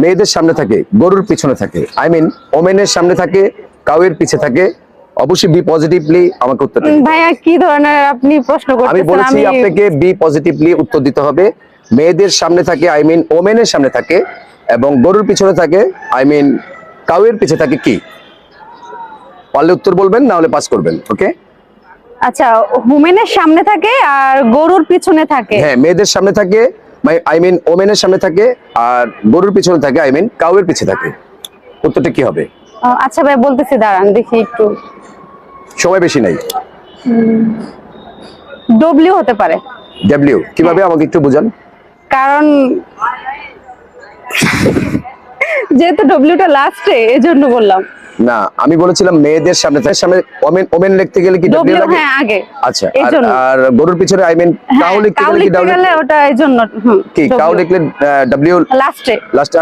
মেয়েদের সামনে থাকে, গরুর পিছনে থাকে, আই মিন ওমেনের সামনে থাকে, কাউয়ের পিছে থাকে। অবশ্যই বি পজিটিভলি আমাকে উত্তর দিতে হবে। ভাইয়া কি ধরনের আপনি প্রশ্ন আমি করতেছেন? বলেছি আপনাকে বি পজিটিভলি উত্তর দিতে হবে। মেয়েদের সামনে থাকে, আই মিন ওমেনের সামনে থাকে, এবং গরুর পিছনে থাকে, আই মিন কাউয়ের পিছে থাকে। কি পারলে উত্তর বলবেন, না হলে পাস করবেন। ওকে, আচ্ছা, হুমেনের সামনে থাকে আর গরুর পিছনে থাকে। হ্যাঁ, মেয়েদের সামনে থাকে, আই মিন ওমেনের সামনে থাকে, আর গরুর পিছনে থাকে, আই মিন কাউয়ের পিছে থাকে। উত্তরটা কি হবে? আচ্ছা ভাই বলতেছি, দাঁড়ান দেখি একটু। সময় বেশি নাই। ডব্লিউ হতে পারে। ডব্লিউ কিভাবে আমাকে একটু বুঝান। কারণ যেহেতু ডব্লিউটা লাস্টে, এজন্য বললাম। না, আমি বলেছিলাম মেয়েদের সামনে থাকে, সামনে ওমেন, ওমেন লিখতে গেলে কি ডব্লিউ ডব্লিউ, লাগে? হ্যাঁ আগে। আচ্ছা, এজন্য। আর গরুর পিছনে আই মিন কাউ লিখতে কাউ গেলে কি লিখতে ডব্লিউ? গেলে ওটা এজন্য। কি কাউ লিখলে ডব্লিউ লাস্টে। লাস্টে